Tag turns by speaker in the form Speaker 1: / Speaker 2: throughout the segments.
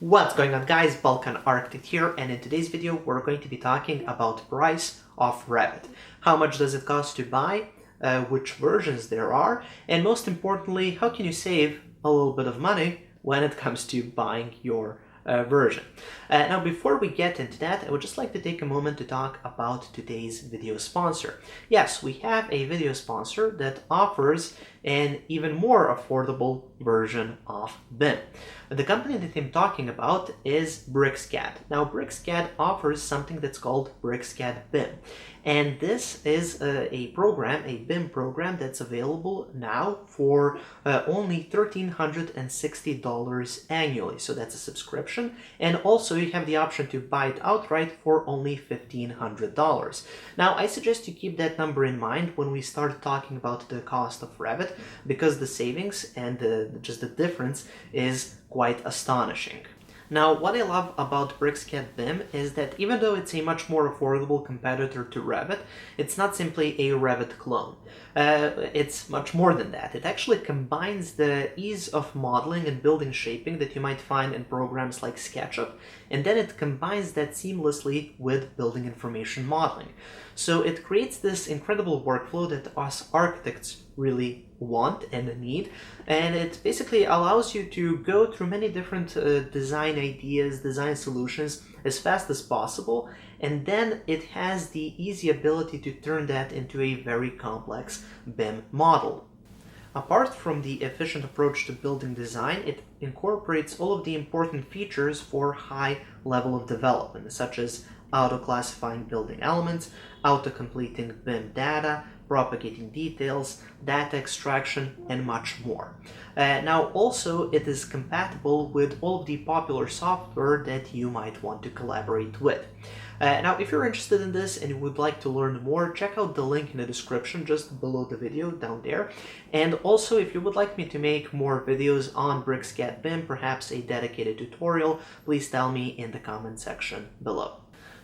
Speaker 1: What's going on, guys? Balkan Architect here, and in today's video we're going to be talking about price of Revit. How much does it cost to buy, which versions there are, and most importantly, how can you save a little bit of money when it comes to buying your version. Now, before we get into that, I would just like to take a moment to talk about today's video sponsor. Yes, we have a video sponsor that offers an even more affordable version of BIM. The company that I'm talking about is BricsCAD. Now, BricsCAD offers something that's called BricsCAD BIM. And this is a program, a BIM program that's available now for only $1,360 annually. So that's a subscription. And also you have the option to buy it outright for only $1,500. Now, I suggest you keep that number in mind when we start talking about the cost of Revit, because the savings and just the difference is quite astonishing. Now, what I love about BricsCAD BIM is that even though it's a much more affordable competitor to Revit, it's not simply a Revit clone. It's much more than that. It actually combines the ease of modeling and building shaping that you might find in programs like SketchUp, and then it combines that seamlessly with building information modeling. So it creates this incredible workflow that us architects really want and need, and it basically allows you to go through many different design ideas, design solutions as fast as possible, and then it has the easy ability to turn that into a very complex BIM model. Apart from the efficient approach to building design, it incorporates all of the important features for high level of development, such as auto-classifying building elements, auto-completing BIM data, propagating details, data extraction, and much more. Now, also, it is compatible with all of the popular software that you might want to collaborate with. Now, if you're interested in this and you would like to learn more, check out the link in the description just below the video down there. And also, if you would like me to make more videos on BricsCAD BIM, perhaps a dedicated tutorial, please tell me in the comment section below.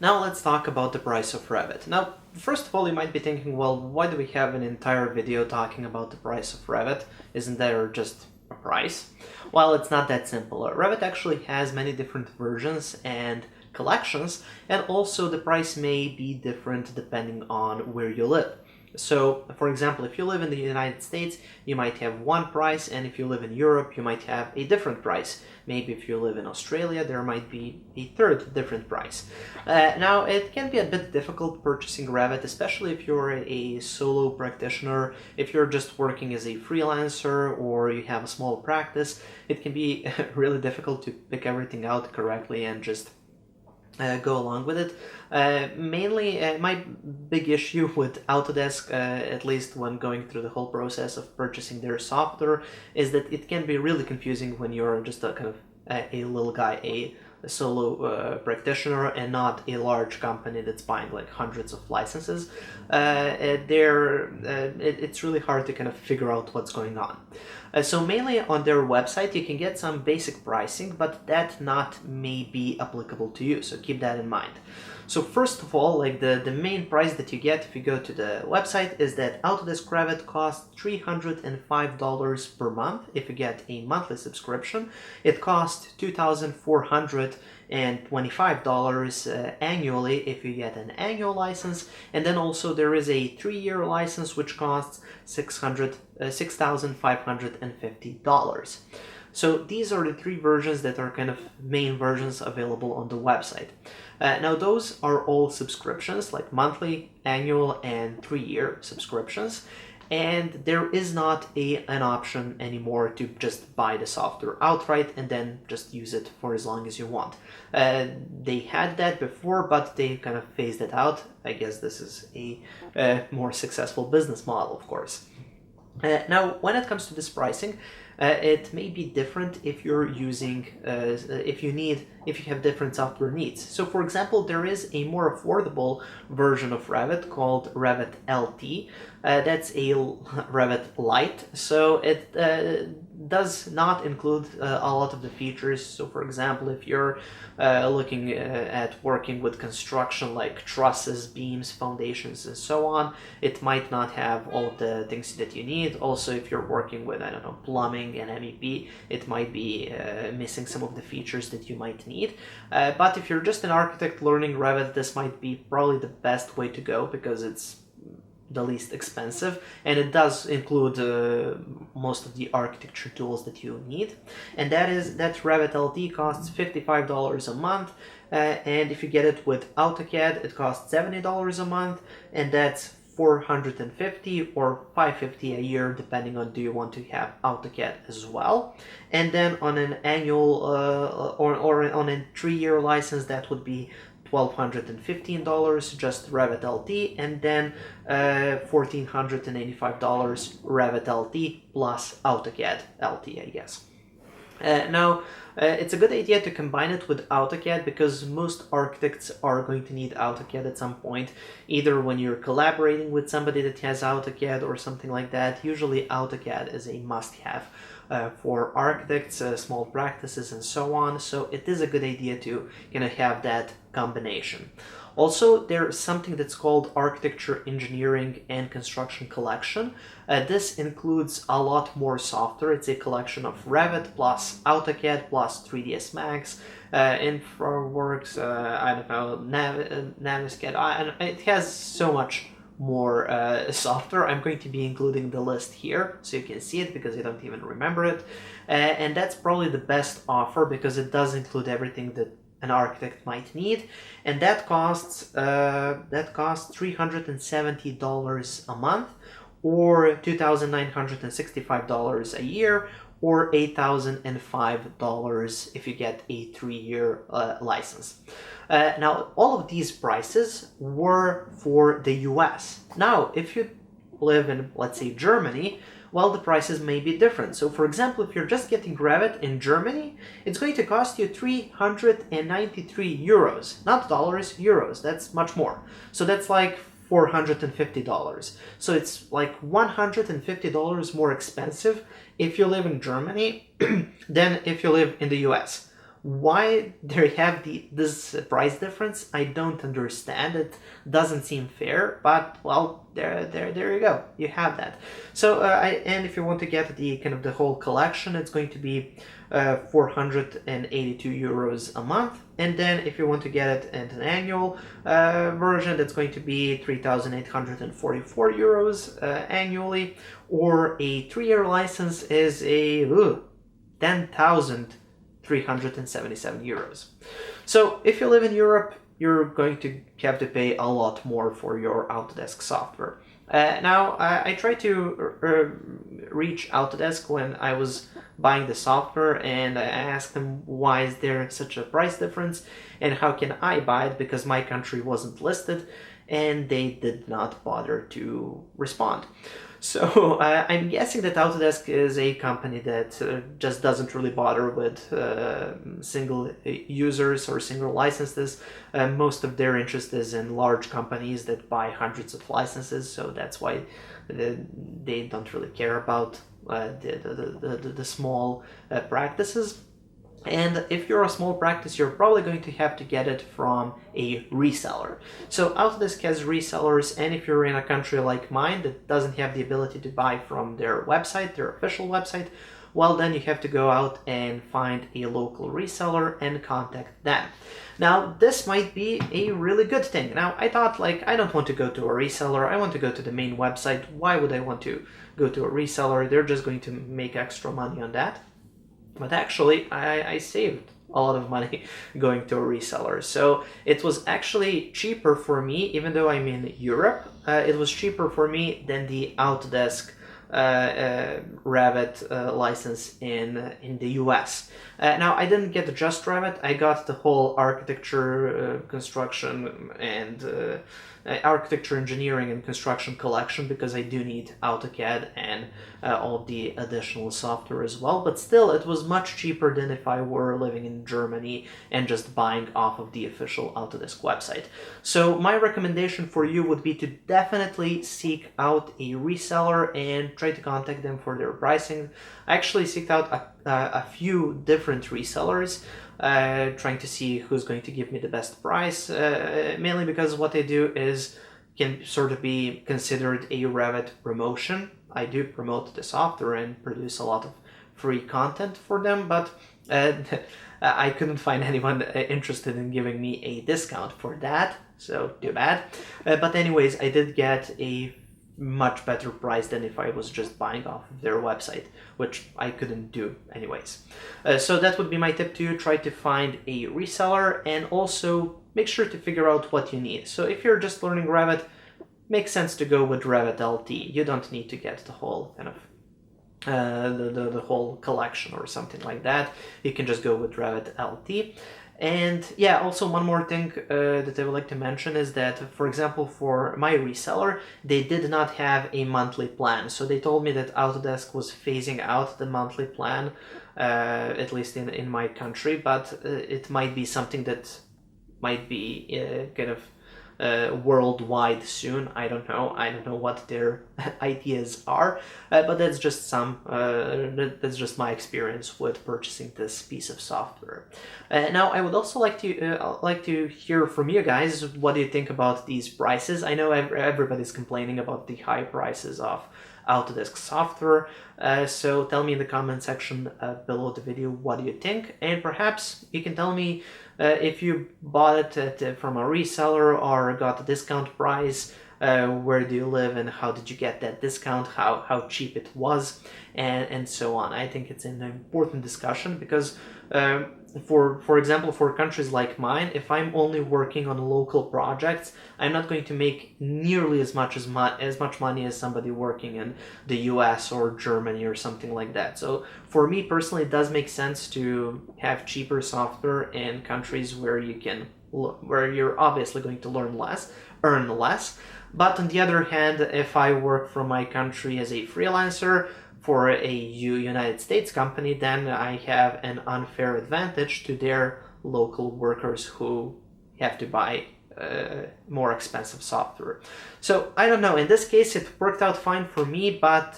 Speaker 1: Now let's talk about the price of Revit. Now, first of all, you might be thinking, well, why do we have an entire video talking about the price of Revit? Isn't there just a price? Well, it's not that simple. Revit actually has many different versions and collections, and also the price may be different depending on where you live. So, for example, if you live in the United States, you might have one price, and if you live in Europe, you might have a different price. Maybe if you live in Australia, there might be a third different price. Now, it can be a bit difficult purchasing Revit, especially if you're a solo practitioner, if you're just working as a freelancer, or you have a small practice. It can be really difficult to pick everything out correctly and just go along with it. Mainly, my big issue with Autodesk, at least when going through the whole process of purchasing their software, is that it can be really confusing when you're just a kind of a little guy, a solo practitioner, and not a large company that's buying like hundreds of licenses. It's really hard to kind of figure out what's going on. So mainly on their website you can get some basic pricing, but that not may be applicable to you, so keep that in mind. So first of all, like the main price that you get if you go to the website is that Autodesk Revit costs $305 per month if you get a monthly subscription. It costs $2,425 annually if you get an annual license, and then also there is a 3-year license which costs $6,550. So these are the three versions that are kind of main versions available on the website. Now those are all subscriptions, like monthly, annual, and 3-year subscriptions. And there is not an option anymore to just buy the software outright and then just use it for as long as you want. They had that before, but they kind of phased it out. I guess this is a more successful business model, of course. Now, when it comes to this pricing, it may be different if you're using, if you have different software needs. So for example, there is a more affordable version of Revit called Revit LT. That's a Revit Lite. So the does not include a lot of the features. So for example, if you're looking at working with construction like trusses, beams, foundations, and so on, it might not have all of the things that you need. Also, if you're working with, I don't know, plumbing and MEP, it might be missing some of the features that you might need. But if you're just an architect learning Revit, this might be probably the best way to go because it's the least expensive, and it does include most of the architecture tools that you need. And that Revit LT costs $55 a month, and if you get it with AutoCAD, it costs $70 a month, and that's $450 or $550 a year, depending on do you want to have AutoCAD as well. And then on an annual or on a 3-year license, that would be $1,215 just Revit LT, and then $1,485 Revit LT plus AutoCAD LT, I guess. Now, it's a good idea to combine it with AutoCAD because most architects are going to need AutoCAD at some point, either when you're collaborating with somebody that has AutoCAD or something like that. Usually AutoCAD is a must-have for architects, small practices, and so on. So it is a good idea to have that combination. Also, there's something that's called Architecture, Engineering, and Construction Collection. This includes a lot more software. It's a collection of Revit plus AutoCAD plus 3ds Max, InfraWorks, I don't know, Naviscad. It has so much more software. I'm going to be including the list here so you can see it because I don't even remember it. And that's probably the best offer because it does include everything that an architect might need, and that costs $370 a month, or $2,965 a year, or $8,005 if you get a 3-year license. Now, all of these prices were for the US. Now, if you live in, let's say, Germany, well, the prices may be different. So, for example, if you're just getting Revit in Germany, it's going to cost you 393 euros, not dollars, euros. That's much more. So that's like $450. So it's like $150 more expensive if you live in Germany than if you live in the US. Why they have this price difference, I don't understand. It doesn't seem fair, but well, there you go. You have that. So and if you want to get the the whole collection, it's going to be 482 euros a month. And then if you want to get it in an annual version, that's going to be 3,844 euros annually, or a 3-year license is a 10,377 euros. So if you live in Europe, you're going to have to pay a lot more for your Autodesk software. Now, I tried to reach Autodesk when I was buying the software, and I asked them why is there such a price difference and how can I buy it because my country wasn't listed, and they did not bother to respond. So I'm guessing that Autodesk is a company that just doesn't really bother with single users or single licenses. Most of their interest is in large companies that buy hundreds of licenses, so that's why they don't really care about the small practices. And if you're a small practice, you're probably going to have to get it from a reseller. So Autodesk has resellers, and if you're in a country like mine that doesn't have the ability to buy from their website, their official website, well, then you have to go out and find a local reseller and contact them. Now, this might be a really good thing. Now, I thought, I don't want to go to a reseller. I want to go to the main website. Why would I want to go to a reseller? They're just going to make extra money on that. But actually, I saved a lot of money going to a reseller. So it was actually cheaper for me, even though I'm in Europe, it was cheaper for me than the Autodesk Revit license in the US. Now, I didn't get just Revit, I got the whole architecture, construction, and architecture, engineering, and construction collection because I do need AutoCAD and all of the additional software as well. But still, it was much cheaper than if I were living in Germany and just buying off of the official Autodesk website. So my recommendation for you would be to definitely seek out a reseller and try to contact them for their Pricing. I actually seeked out a few different resellers, trying to see who's going to give me the best price, mainly because what I do can sort of be considered a Revit promotion. I do promote the software and produce a lot of free content for them, but I couldn't find anyone interested in giving me a discount for that, so too bad. But anyways, I did get a much better price than if I was just buying off of their website, which I couldn't do anyways. So that would be my tip to you. Try to find a reseller, and also make sure to figure out what you need. So if you're just learning Revit, makes sense to go with Revit LT. You don't need to get the whole kind of the whole collection or something like that. You can just go with Revit LT. And yeah, also one more thing that I would like to mention is that, for example, for my reseller, they did not have a monthly plan. So they told me that Autodesk was phasing out the monthly plan, at least in my country, but it might be something that might be kind of worldwide soon. I don't know what their ideas are, but that's just that's just my experience with purchasing this piece of software. Now I would also like to hear from you guys. What do you think about these prices? I know everybody's complaining about the high prices of Autodesk software, so tell me in the comment section below the video what do you think, and perhaps you can tell me if you bought it from a reseller or got a discount price, where do you live and how did you get that discount, how cheap it was, and so on. I think it's an important discussion because for example, for countries like mine, if I'm only working on local projects, I'm not going to make nearly as much money as somebody working in the US or Germany or something like that. So for me personally, it does make sense to have cheaper software in countries where you're obviously going to earn less. But on the other hand, if I work from my country as a freelancer for a United States company, then I have an unfair advantage to their local workers who have to buy more expensive software. So I don't know, in this case it worked out fine for me, but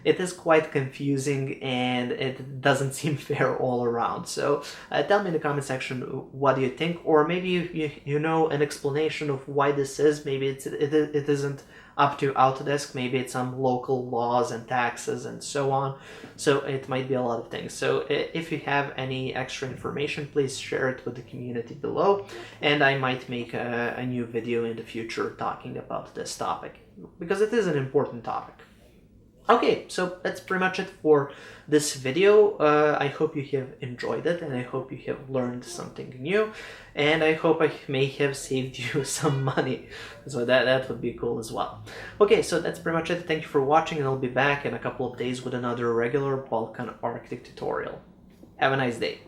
Speaker 1: it is quite confusing and it doesn't seem fair all around. So tell me in the comment section what do you think, or maybe you know an explanation of why this is. Maybe it isn't up to Autodesk, maybe it's some local laws and taxes and so on. So it might be a lot of things. So if you have any extra information, please share it with the community below, and I might make a new video in the future talking about this topic, because it is an important topic. Okay, so that's pretty much it for this video. I hope you have enjoyed it, and I hope you have learned something new, and I hope I may have saved you some money, so that would be cool as well. Okay, so that's pretty much it. Thank you for watching, and I'll be back in a couple of days with another regular Balkan Architect tutorial. Have a nice day.